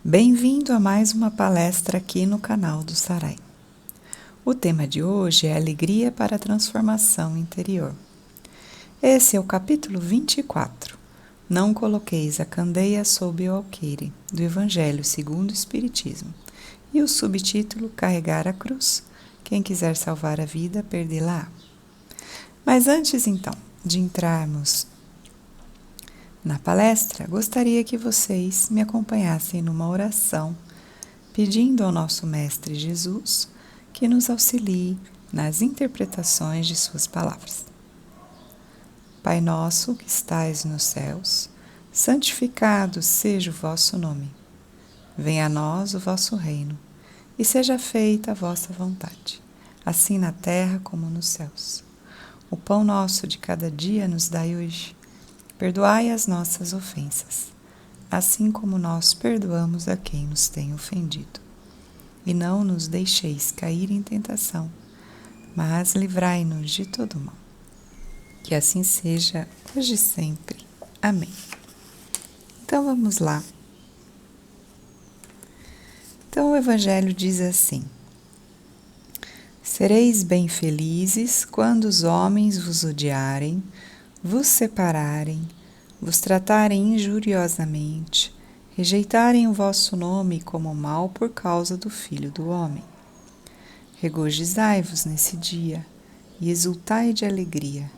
Bem-vindo a mais uma palestra aqui no canal do Sarai. O tema de hoje é Alegria para a Transformação Interior. Esse é o capítulo 24. Não coloqueis a candeia sob o alqueire, do Evangelho segundo o Espiritismo. E o subtítulo Carregar a Cruz. Quem quiser salvar a vida, perdê-la. Mas antes então de entrarmos na palestra, gostaria que vocês me acompanhassem numa oração, pedindo ao nosso Mestre Jesus que nos auxilie nas interpretações de suas palavras. Pai nosso que estais nos céus, santificado seja o vosso nome. Venha a nós o vosso reino, e seja feita a vossa vontade, assim na terra como nos céus. O pão nosso de cada dia nos dai hoje. Perdoai as nossas ofensas, assim como nós perdoamos a quem nos tem ofendido. E não nos deixeis cair em tentação, mas livrai-nos de todo mal. Que assim seja, hoje e sempre. Amém. Então vamos lá. Então o Evangelho diz assim: Sereis bem felizes quando os homens vos odiarem, vos separarem, vos tratarem injuriosamente, rejeitarem o vosso nome como mal por causa do Filho do Homem. Regozijai-vos nesse dia e exultai de alegria,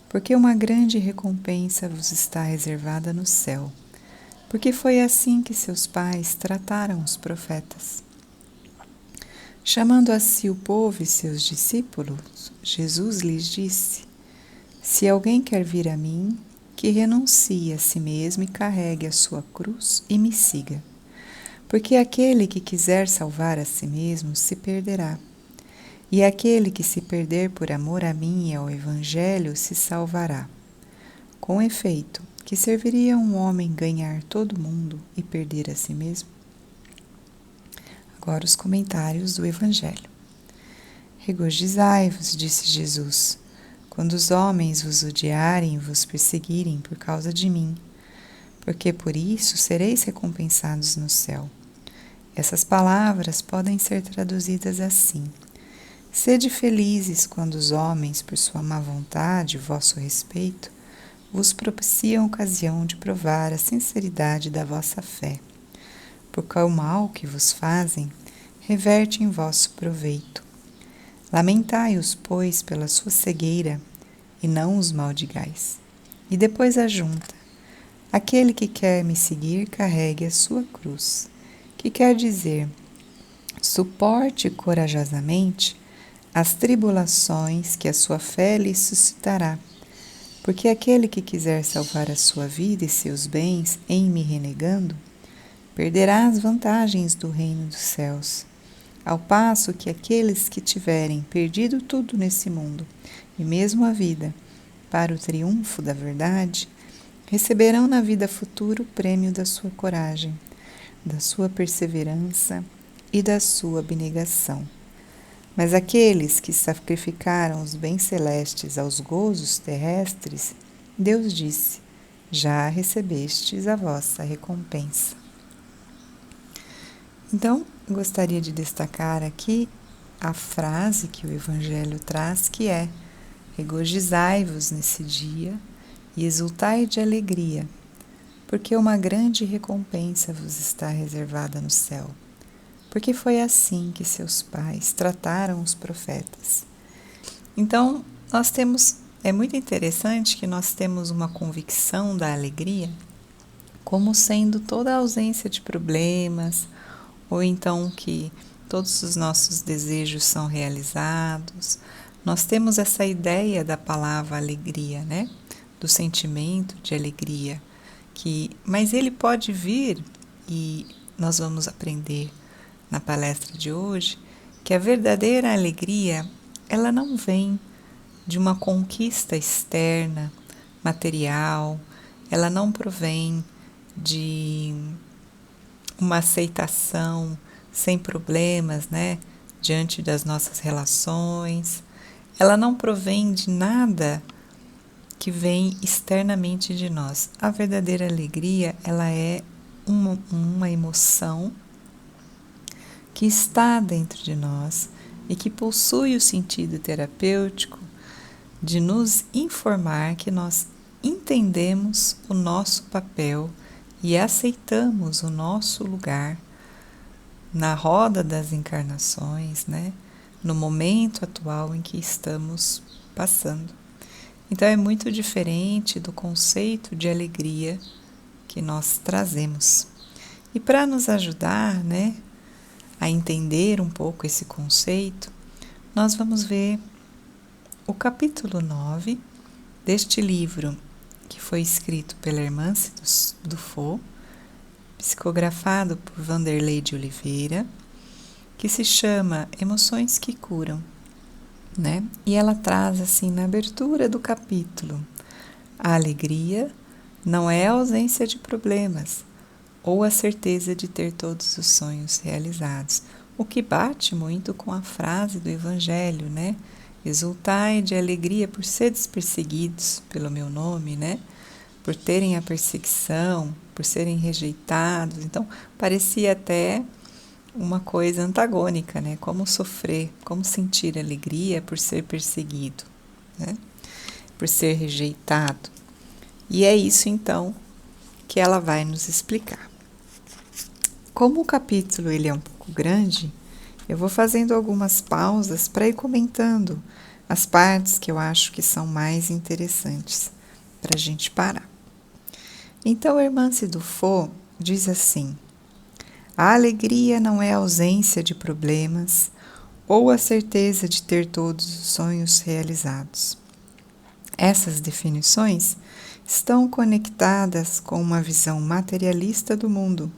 porque uma grande recompensa vos está reservada no céu, porque foi assim que seus pais trataram os profetas. Chamando a si o povo e seus discípulos, Jesus lhes disse: Se alguém quer vir a mim, que renuncie a si mesmo e carregue a sua cruz e me siga. Porque aquele que quiser salvar a si mesmo se perderá, e aquele que se perder por amor a mim e ao Evangelho se salvará. Com efeito, que serviria um homem ganhar todo mundo e perder a si mesmo? Agora os comentários do Evangelho. Regozijai-vos, disse Jesus, quando os homens vos odiarem e vos perseguirem por causa de mim, porque por isso sereis recompensados no céu. Essas palavras podem ser traduzidas assim: Sede felizes quando os homens, por sua má vontade e vosso respeito, vos propiciam ocasião de provar a sinceridade da vossa fé, porque o mal que vos fazem reverte em vosso proveito. Lamentai-os, pois, pela sua cegueira, e não os maldigais. E depois ajunta: Aquele que quer me seguir, carregue a sua cruz, que quer dizer, suporte corajosamente as tribulações que a sua fé lhe suscitará, porque aquele que quiser salvar a sua vida e seus bens em me renegando, perderá as vantagens do reino dos céus, ao passo que aqueles que tiverem perdido tudo nesse mundo, e mesmo a vida, para o triunfo da verdade, receberão na vida futura o prêmio da sua coragem, da sua perseverança e da sua abnegação. Mas aqueles que sacrificaram os bens celestes aos gozos terrestres, Deus disse: Já recebestes a vossa recompensa. Então, gostaria de destacar aqui a frase que o Evangelho traz, que é: Regozijai-vos nesse dia e exultai de alegria, porque uma grande recompensa vos está reservada no céu, porque foi assim que seus pais trataram os profetas. Então, é muito interessante que nós temos uma convicção da alegria como sendo toda a ausência de problemas, ou então que todos os nossos desejos são realizados. Nós temos essa ideia da palavra alegria, né? Do sentimento de alegria, mas ele pode vir, e nós vamos aprender na palestra de hoje, que a verdadeira alegria, ela não vem de uma conquista externa, material, ela não provém de uma aceitação sem problemas, né, diante das nossas relações. Ela não provém de nada que vem externamente de nós. A verdadeira alegria, ela é uma emoção que está dentro de nós e que possui o sentido terapêutico de nos informar que nós entendemos o nosso papel e aceitamos o nosso lugar na roda das encarnações, né? No momento atual em que estamos passando. Então é muito diferente do conceito de alegria que nós trazemos. E para nos ajudar, né, a entender um pouco esse conceito, nós vamos ver o capítulo 9 deste livro, que foi escrito pela Hermance Dufault, psicografado por Vanderlei de Oliveira, que se chama Emoções que Curam, né? E ela traz assim na abertura do capítulo: a alegria não é a ausência de problemas ou a certeza de ter todos os sonhos realizados, o que bate muito com a frase do Evangelho, né? Exultai de alegria por seres perseguidos pelo meu nome, né? Por terem a perseguição, por serem rejeitados. Então, parecia até uma coisa antagônica, né? Como sofrer, como sentir alegria por ser perseguido, né? Por ser rejeitado. E é isso, então, que ela vai nos explicar. Como o capítulo ele é um pouco grande, eu vou fazendo algumas pausas para ir comentando as partes que eu acho que são mais interessantes para a gente parar. Então, Hermance Dufault diz assim: a alegria não é a ausência de problemas ou a certeza de ter todos os sonhos realizados. Essas definições estão conectadas com uma visão materialista do mundo,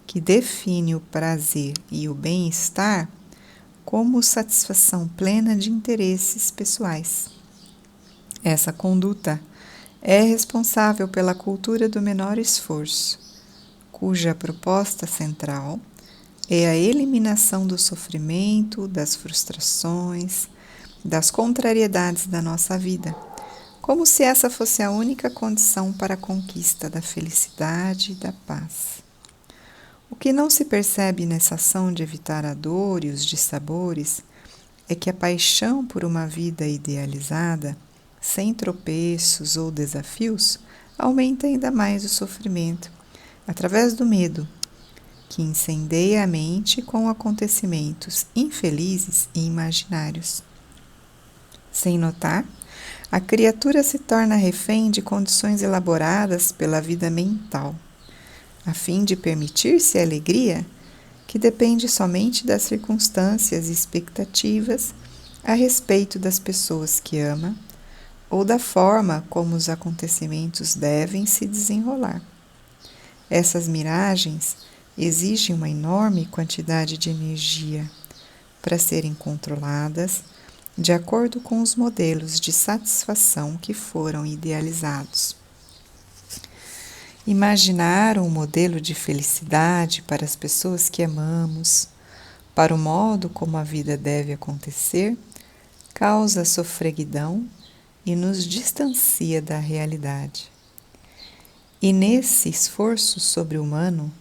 que define o prazer e o bem-estar como satisfação plena de interesses pessoais. Essa conduta é responsável pela cultura do menor esforço, cuja proposta central é a eliminação do sofrimento, das frustrações, das contrariedades da nossa vida, como se essa fosse a única condição para a conquista da felicidade e da paz. O que não se percebe nessa ação de evitar a dor e os dissabores é que a paixão por uma vida idealizada, sem tropeços ou desafios, aumenta ainda mais o sofrimento, através do medo, que incendeia a mente com acontecimentos infelizes e imaginários. Sem notar, a criatura se torna refém de condições elaboradas pela vida mental, a fim de permitir-se a alegria que depende somente das circunstâncias e expectativas a respeito das pessoas que ama ou da forma como os acontecimentos devem se desenrolar. Essas miragens exigem uma enorme quantidade de energia para serem controladas de acordo com os modelos de satisfação que foram idealizados. Imaginar um modelo de felicidade para as pessoas que amamos, para o modo como a vida deve acontecer, causa sofreguidão e nos distancia da realidade. E nesse esforço sobre-humano,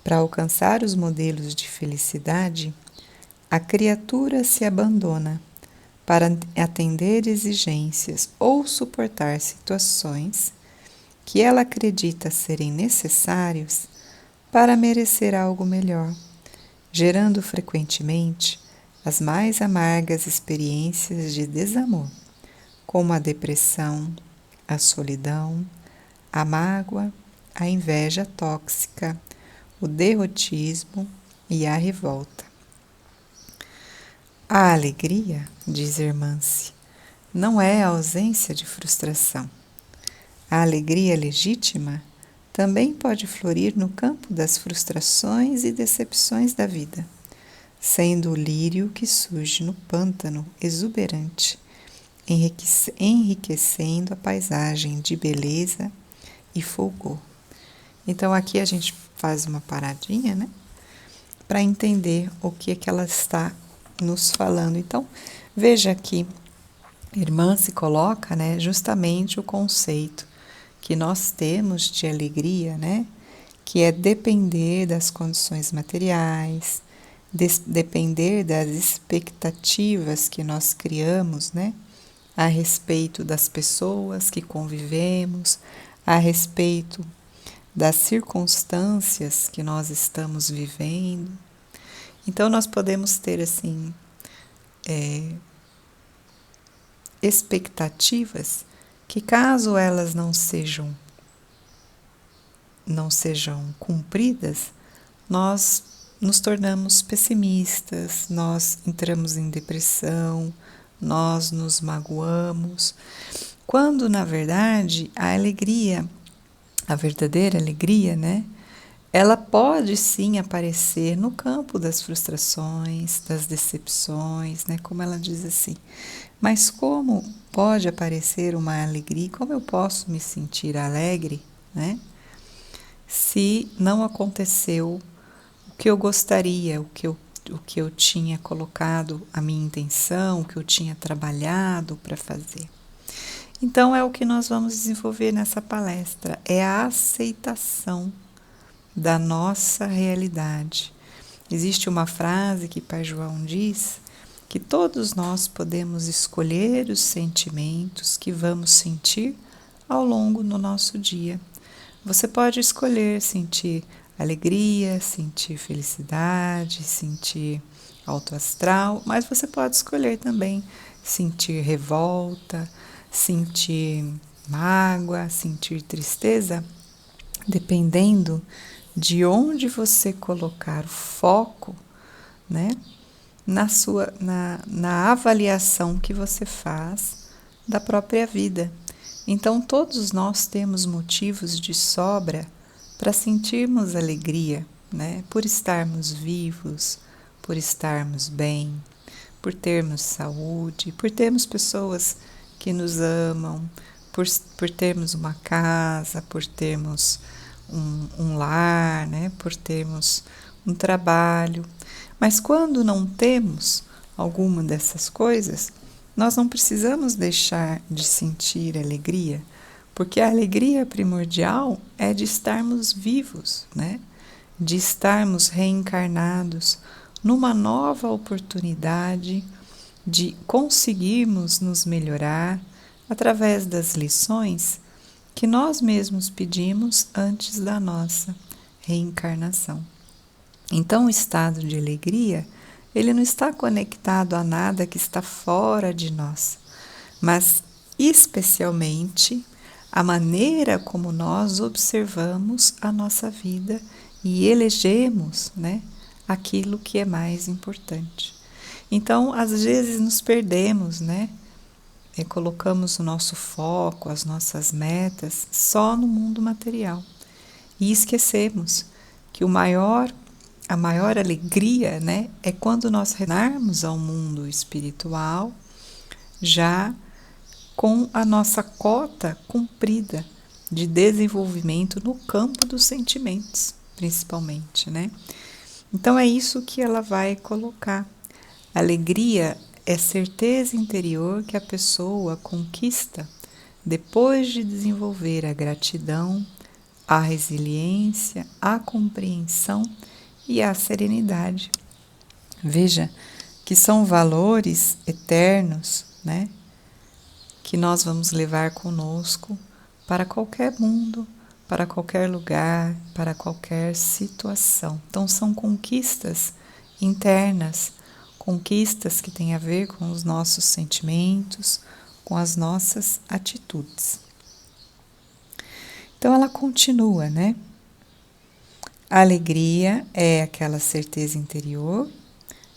para alcançar os modelos de felicidade, a criatura se abandona para atender exigências ou suportar situações que ela acredita serem necessários para merecer algo melhor, gerando frequentemente as mais amargas experiências de desamor, como a depressão, a solidão, a mágoa, a inveja tóxica, o derrotismo e a revolta. A alegria, diz Hermance, não é a ausência de frustração. A alegria legítima também pode florir no campo das frustrações e decepções da vida, sendo o lírio que surge no pântano exuberante, enriquecendo a paisagem de beleza e fulgor. Então aqui a gente faz uma paradinha, né, para entender o que é que ela está nos falando. Então veja aqui, irmã se coloca, né, justamente o conceito que nós temos de alegria, né, que é depender das condições materiais, depender das expectativas que nós criamos, né, a respeito das pessoas que convivemos, a respeito das circunstâncias que nós estamos vivendo. Então, nós podemos ter, assim, expectativas que, caso elas não sejam cumpridas, nós nos tornamos pessimistas, nós entramos em depressão, nós nos magoamos, quando na verdade a alegria, a verdadeira alegria, né? Ela pode sim aparecer no campo das frustrações, das decepções, né? Como ela diz assim. Mas como pode aparecer uma alegria? Como eu posso me sentir alegre, né? Se não aconteceu o que eu gostaria, o que eu tinha colocado a minha intenção, o que eu tinha trabalhado para fazer. Então é o que nós vamos desenvolver nessa palestra, é a aceitação da nossa realidade. Existe uma frase que Pai João diz que todos nós podemos escolher os sentimentos que vamos sentir ao longo do nosso dia. Você pode escolher sentir alegria, sentir felicidade, sentir alto astral, mas você pode escolher também sentir revolta, sentir mágoa, sentir tristeza, dependendo de onde você colocar o foco, né, na avaliação que você faz da própria vida. Então, todos nós temos motivos de sobra para sentirmos alegria, né? Por estarmos vivos, por estarmos bem, por termos saúde, por termos pessoas que nos amam, por termos uma casa, por termos um lar, né? Por termos um trabalho. Mas quando não temos alguma dessas coisas, nós não precisamos deixar de sentir alegria, porque a alegria primordial é de estarmos vivos, né? De estarmos reencarnados numa nova oportunidade de conseguirmos nos melhorar através das lições que nós mesmos pedimos antes da nossa reencarnação. Então, o estado de alegria, ele não está conectado a nada que está fora de nós, mas especialmente a maneira como nós observamos a nossa vida e elegemos, né, aquilo que é mais importante. Então, às vezes nos perdemos, né? Colocamos o nosso foco, as nossas metas só no mundo material e esquecemos que a maior alegria, né, é quando nós retornarmos ao mundo espiritual já com a nossa cota cumprida de desenvolvimento no campo dos sentimentos, principalmente, né? Então é isso que ela vai colocar. Alegria é certeza interior que a pessoa conquista depois de desenvolver a gratidão, a resiliência, a compreensão e a serenidade. Veja que são valores eternos, né, que nós vamos levar conosco para qualquer mundo, para qualquer lugar, para qualquer situação. Então são conquistas internas, conquistas que têm a ver com os nossos sentimentos, com as nossas atitudes. Então ela continua, né? A alegria é aquela certeza interior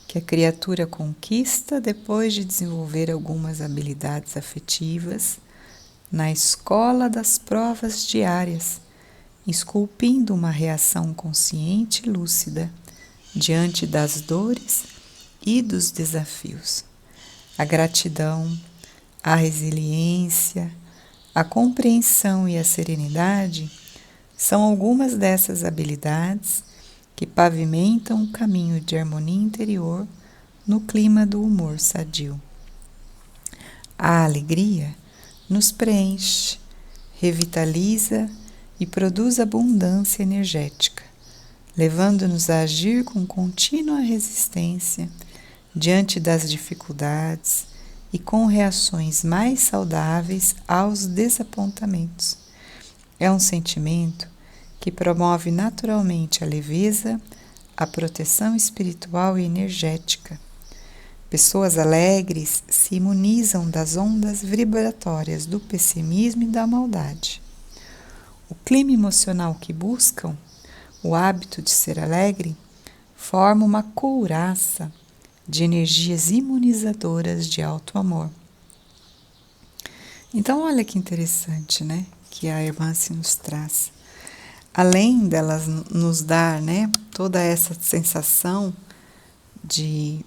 que a criatura conquista depois de desenvolver algumas habilidades afetivas na escola das provas diárias, esculpindo uma reação consciente e lúcida diante das dores e dos desafios. A gratidão, a resiliência, a compreensão e a serenidade são algumas dessas habilidades que pavimentam o caminho de harmonia interior no clima do humor sadio. A alegria nos preenche, revitaliza e produz abundância energética, levando-nos a agir com contínua resistência diante das dificuldades e com reações mais saudáveis aos desapontamentos. É um sentimento que promove naturalmente a leveza, a proteção espiritual e energética. Pessoas alegres se imunizam das ondas vibratórias do pessimismo e da maldade. O clima emocional que buscam, o hábito de ser alegre, forma uma couraça de energias imunizadoras de alto amor. Então, olha que interessante, né? Que a irmã se nos traz. Além delas nos dar, né, toda essa sensação de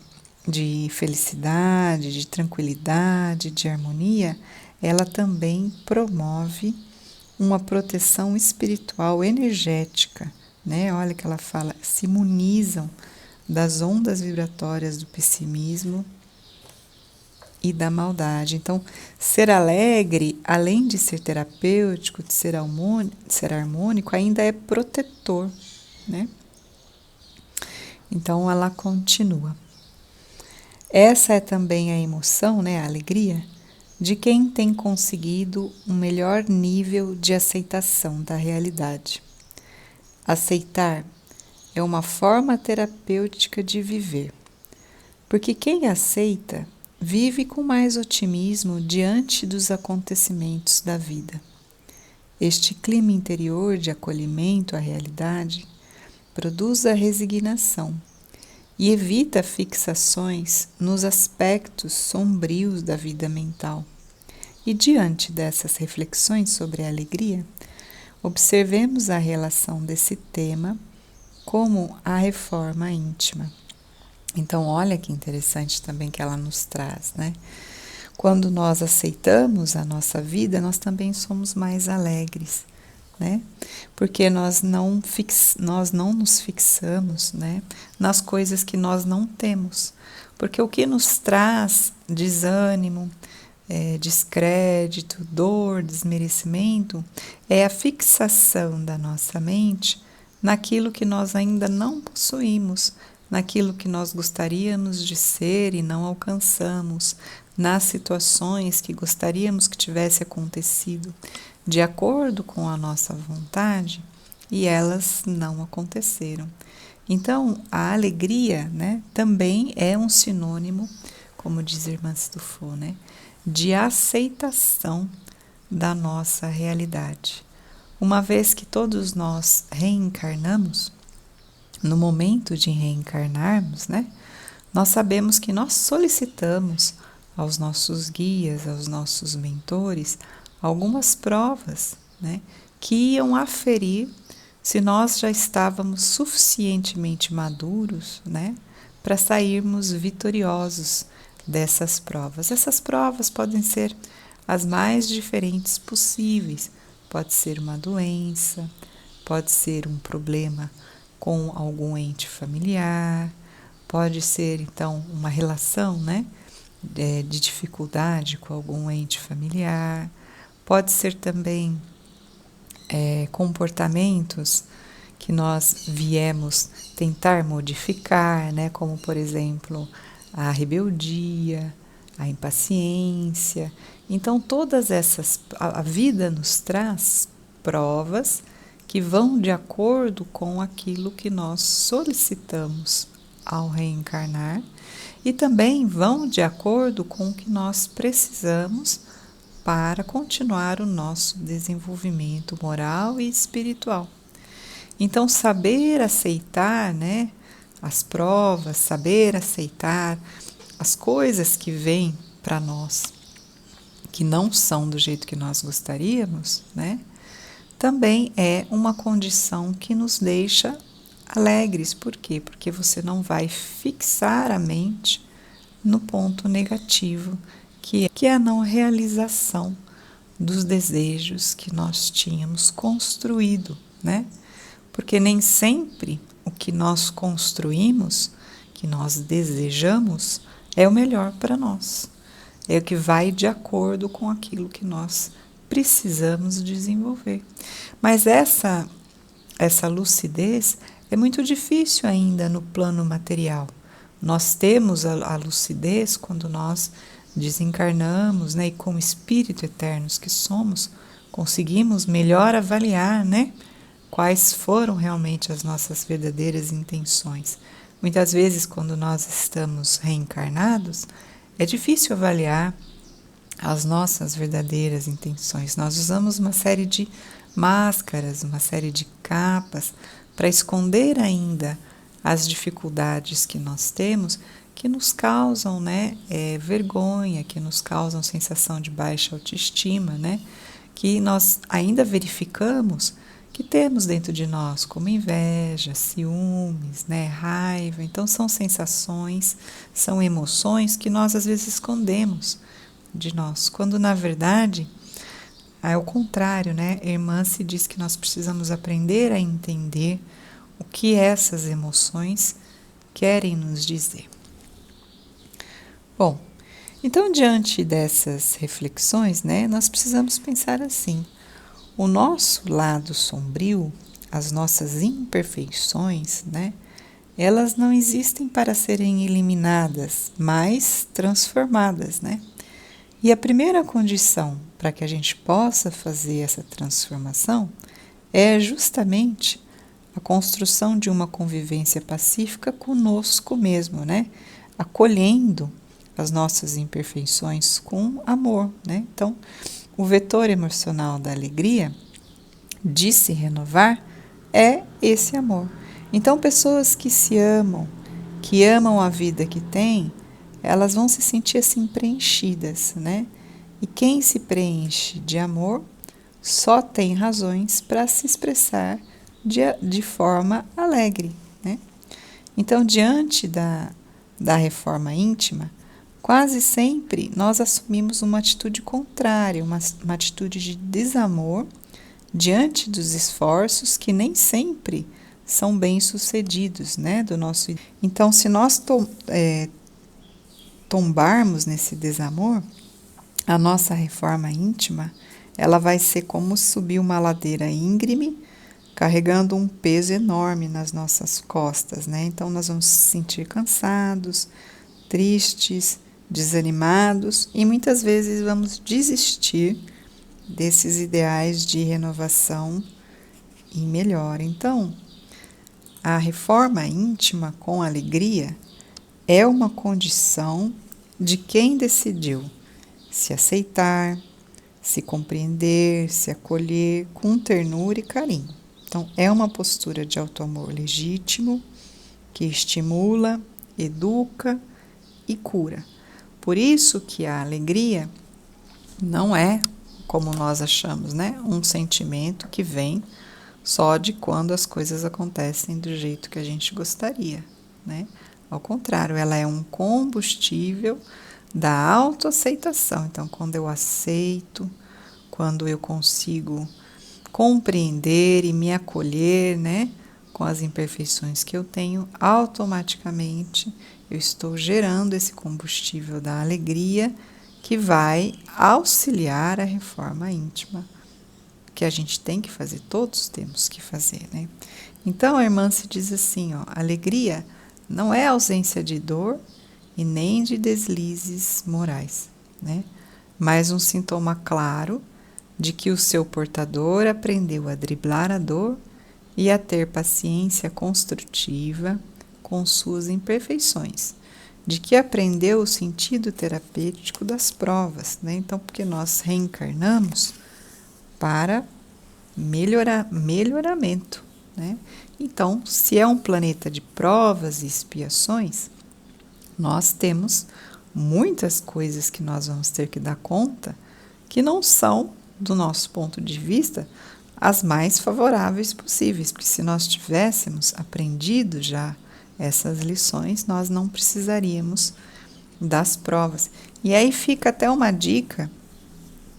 felicidade, de tranquilidade, de harmonia, ela também promove uma proteção espiritual energética, né? Olha que ela fala, se imunizam das ondas vibratórias do pessimismo e da maldade. Então, ser alegre, além de ser terapêutico, de ser harmônico, ainda é protetor, né? Então, ela continua. Essa é também a emoção, né, a alegria, de quem tem conseguido um melhor nível de aceitação da realidade. Aceitar é uma forma terapêutica de viver, porque quem aceita vive com mais otimismo diante dos acontecimentos da vida. Este clima interior de acolhimento à realidade produz a resignação e evita fixações nos aspectos sombrios da vida mental. E diante dessas reflexões sobre a alegria, observemos a relação desse tema como a reforma íntima. Então, olha que interessante também que ela nos traz, né? Quando nós aceitamos a nossa vida, nós também somos mais alegres, né? Porque nós não nos fixamos, né, nas coisas que nós não temos. Porque o que nos traz desânimo, descrédito, dor, desmerecimento, é a fixação da nossa mente naquilo que nós ainda não possuímos, naquilo que nós gostaríamos de ser e não alcançamos, nas situações que gostaríamos que tivesse acontecido de acordo com a nossa vontade e elas não aconteceram. Então, a alegria, né, também é um sinônimo, como diz a irmã Stufo, né, de aceitação da nossa realidade. Uma vez que todos nós reencarnamos, no momento de reencarnarmos, né, nós sabemos que nós solicitamos aos nossos guias, aos nossos mentores, algumas provas, né, que iam aferir se nós já estávamos suficientemente maduros, né, para sairmos vitoriosos dessas provas. Essas provas podem ser as mais diferentes possíveis. Pode ser uma doença, pode ser um problema com algum ente familiar, pode ser então uma relação, né, de dificuldade com algum ente familiar, pode ser também comportamentos que nós viemos tentar modificar, né, como por exemplo a rebeldia, a impaciência. Então todas essas, a vida nos traz provas que vão de acordo com aquilo que nós solicitamos ao reencarnar e também vão de acordo com o que nós precisamos para continuar o nosso desenvolvimento moral e espiritual. Então, saber aceitar, né, as provas, saber aceitar as coisas que vêm para nós, que não são do jeito que nós gostaríamos, né, também é uma condição que nos deixa alegres. Por quê? Porque você não vai fixar a mente no ponto negativo, que é a não realização dos desejos que nós tínhamos construído, né? Porque nem sempre o que nós construímos, que nós desejamos, é o melhor para nós. É o que vai de acordo com aquilo que nós precisamos desenvolver. Mas essa lucidez é muito difícil ainda no plano material. Nós temos a lucidez quando nós desencarnamos, né? E como espírito eternos que somos, conseguimos melhor avaliar, né? Quais foram realmente as nossas verdadeiras intenções. Muitas vezes, quando nós estamos reencarnados, é difícil avaliar as nossas verdadeiras intenções. Nós usamos uma série de máscaras, uma série de capas para esconder ainda as dificuldades que nós temos, que nos causam, né, vergonha, que nos causam sensação de baixa autoestima, né, que nós ainda verificamos que temos dentro de nós, como inveja, ciúmes, né, raiva. Então são sensações, são emoções que nós às vezes escondemos de nós, quando na verdade é o contrário, né? A irmã se diz que nós precisamos aprender a entender o que essas emoções querem nos dizer. Bom, então diante dessas reflexões, né, nós precisamos pensar assim: o nosso lado sombrio, as nossas imperfeições, né, elas não existem para serem eliminadas, mas transformadas, né? E a primeira condição para que a gente possa fazer essa transformação é justamente a construção de uma convivência pacífica conosco mesmo, né? Acolhendo as nossas imperfeições com amor, né? Então, o vetor emocional da alegria, de se renovar, é esse amor. Então, pessoas que se amam, que amam a vida que têm, elas vão se sentir assim preenchidas, né? E quem se preenche de amor só tem razões para se expressar de forma alegre, né? Então, diante da reforma íntima, quase sempre nós assumimos uma atitude contrária, uma atitude de desamor diante dos esforços que nem sempre são bem-sucedidos, né, do nosso. Então, se nós tombarmos nesse desamor, a nossa reforma íntima, ela vai ser como subir uma ladeira íngreme, carregando um peso enorme nas nossas costas, né? Então, nós vamos se sentir cansados, tristes, desanimados e muitas vezes vamos desistir desses ideais de renovação e melhora. Então, a reforma íntima com alegria é uma condição de quem decidiu se aceitar, se compreender, se acolher com ternura e carinho. Então, é uma postura de auto-amor legítimo que estimula, educa e cura. Por isso que a alegria não é, como nós achamos, né, um sentimento que vem só de quando as coisas acontecem do jeito que a gente gostaria, né? Ao contrário, ela é um combustível da autoaceitação. Então, quando eu aceito, quando eu consigo compreender e me acolher, né, com as imperfeições que eu tenho, automaticamente eu estou gerando esse combustível da alegria que vai auxiliar a reforma íntima que a gente tem que fazer, todos temos que fazer, né? Então a irmã se diz assim, ó, alegria não é ausência de dor e nem de deslizes morais, né? Mas um sintoma claro de que o seu portador aprendeu a driblar a dor e a ter paciência construtiva com suas imperfeições, de que aprendeu o sentido terapêutico das provas, né? Então, porque nós reencarnamos para melhoramento, né? Então, se é um planeta de provas e expiações, nós temos muitas coisas que nós vamos ter que dar conta que não são, do nosso ponto de vista, as mais favoráveis possíveis, porque se nós tivéssemos aprendido já essas lições, nós não precisaríamos das provas. E aí fica até uma dica,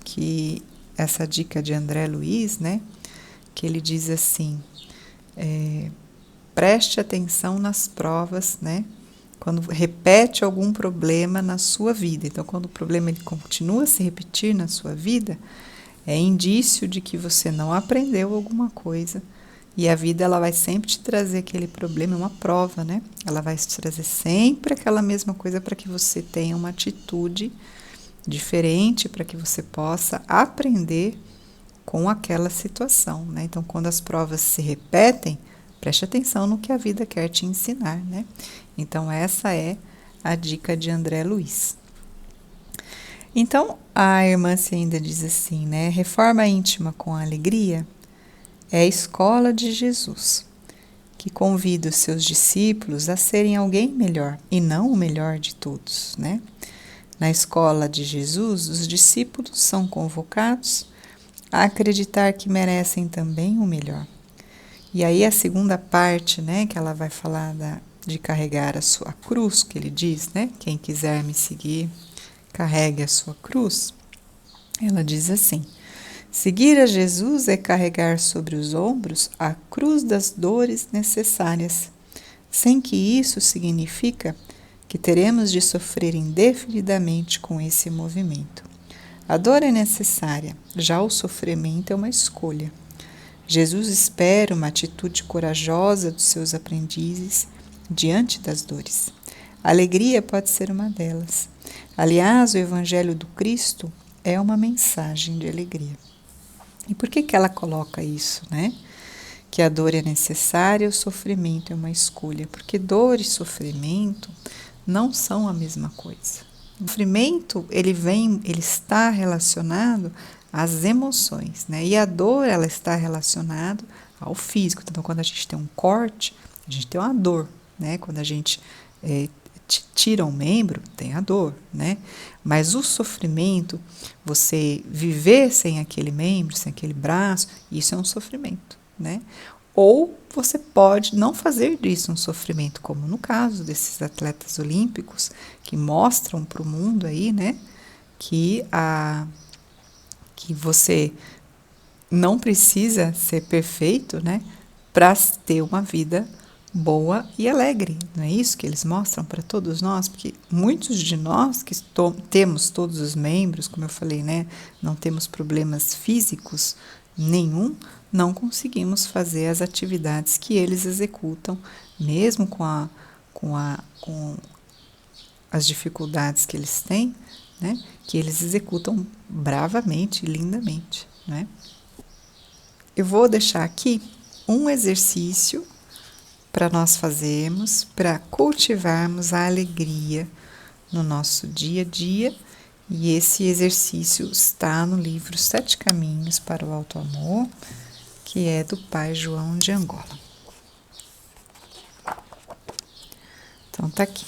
que essa dica de André Luiz, né, que ele diz assim, preste atenção nas provas, né, quando repete algum problema na sua vida. Então, quando o problema ele continua a se repetir na sua vida, É indício de que você não aprendeu alguma coisa. E a vida, ela vai sempre te trazer aquele problema, é uma prova, né? Ela vai te trazer sempre aquela mesma coisa para que você tenha uma atitude diferente, para que você possa aprender com aquela situação, né? Então, quando as provas se repetem, preste atenção no que a vida quer te ensinar, né? Então, essa é a dica de André Luiz. Então, a irmã ainda diz assim, né? Reforma íntima com alegria é a escola de Jesus, que convida os seus discípulos a serem alguém melhor e não o melhor de todos, né? Na escola de Jesus, os discípulos são convocados a acreditar que merecem também o melhor. E aí a segunda parte, né, que ela vai falar de carregar a sua cruz, que ele diz, né? Quem quiser me seguir, carregue a sua cruz. Ela diz assim: seguir a Jesus é carregar sobre os ombros a cruz das dores necessárias, sem que isso significa que teremos de sofrer indefinidamente com esse movimento. A dor é necessária, já o sofrimento é uma escolha. Jesus espera uma atitude corajosa dos seus aprendizes diante das dores. A alegria pode ser uma delas. Aliás, o Evangelho do Cristo é uma mensagem de alegria. E por que ela coloca isso, né? Que a dor é necessária, o sofrimento é uma escolha. Porque dor e sofrimento não são a mesma coisa. O sofrimento, ele está relacionado às emoções, né? E a dor, ela está relacionada ao físico. Então, quando a gente tem um corte, a gente tem uma dor, né? Quando a gente tira um membro, tem a dor, né? Mas o sofrimento, você viver sem aquele membro, sem aquele braço, isso é um sofrimento, né? Ou você pode não fazer disso um sofrimento, como no caso desses atletas olímpicos, que mostram para o mundo aí, né, que você não precisa ser perfeito, né, para ter uma vida boa e alegre. Não é isso que eles mostram para todos nós? Porque muitos de nós que temos todos os membros, como eu falei, né, não temos problemas físicos nenhum, não conseguimos fazer as atividades que eles executam, mesmo com as dificuldades que eles têm, né, que eles executam bravamente e lindamente, né? Eu vou deixar aqui um exercício para nós fazermos, para cultivarmos a alegria no nosso dia a dia. E esse exercício está no livro 7 Caminhos para o Alto Amor, que é do Pai João de Angola. Então, tá aqui.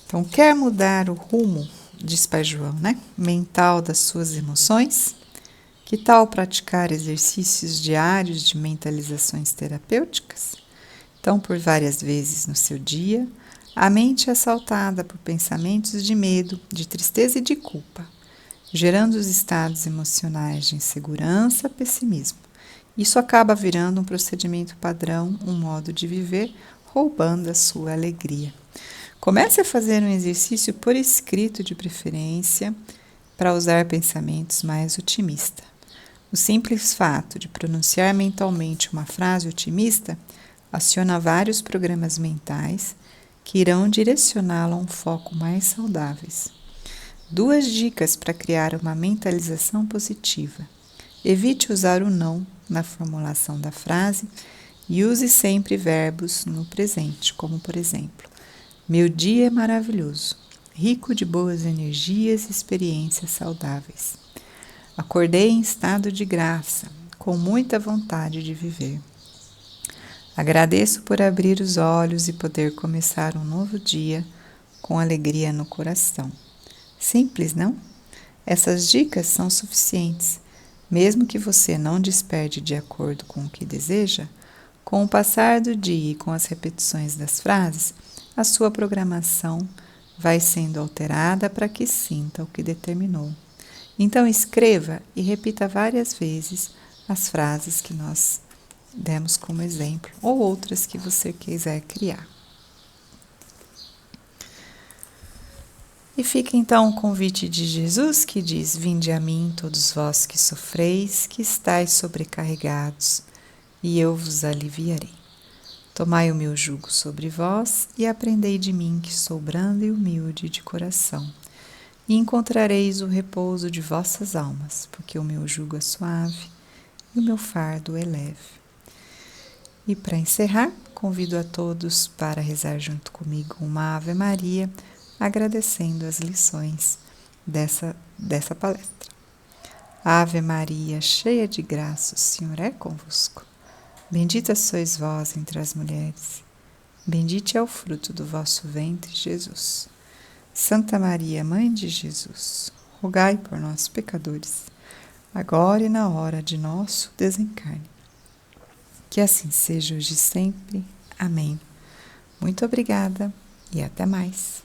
Então, quer mudar o rumo, diz Pai João, né? Mental das suas emoções? Que tal praticar exercícios diários de mentalizações terapêuticas? Então, por várias vezes no seu dia, a mente é assaltada por pensamentos de medo, de tristeza e de culpa, gerando os estados emocionais de insegurança, pessimismo. Isso acaba virando um procedimento padrão, um modo de viver, roubando a sua alegria. Comece a fazer um exercício por escrito de preferência, para usar pensamentos mais otimistas. O simples fato de pronunciar mentalmente uma frase otimista aciona vários programas mentais que irão direcioná-lo a um foco mais saudáveis. 2 dicas para criar uma mentalização positiva. Evite usar o não na formulação da frase e use sempre verbos no presente, como por exemplo: meu dia é maravilhoso, rico de boas energias e experiências saudáveis. Acordei em estado de graça, com muita vontade de viver. Agradeço por abrir os olhos e poder começar um novo dia com alegria no coração. Simples, não? Essas dicas são suficientes. Mesmo que você não desperte de acordo com o que deseja, com o passar do dia e com as repetições das frases, a sua programação vai sendo alterada para que sinta o que determinou. Então, escreva e repita várias vezes as frases que nós demos como exemplo, ou outras que você quiser criar. E fica então o convite de Jesus que diz: Vinde a mim, todos vós que sofreis, que estáis sobrecarregados, e eu vos aliviarei. Tomai o meu jugo sobre vós e aprendei de mim, que sou brando e humilde de coração, e encontrareis o repouso de vossas almas, porque o meu jugo é suave e o meu fardo é leve. E para encerrar, convido a todos para rezar junto comigo uma Ave Maria, agradecendo as lições dessa palestra. Ave Maria, cheia de graça, o Senhor é convosco. Bendita sois vós entre as mulheres. Bendito é o fruto do vosso ventre, Jesus. Santa Maria, Mãe de Jesus, rogai por nós, pecadores, agora e na hora de nosso desencarne. Que assim seja hoje e sempre. Amém. Muito obrigada e até mais.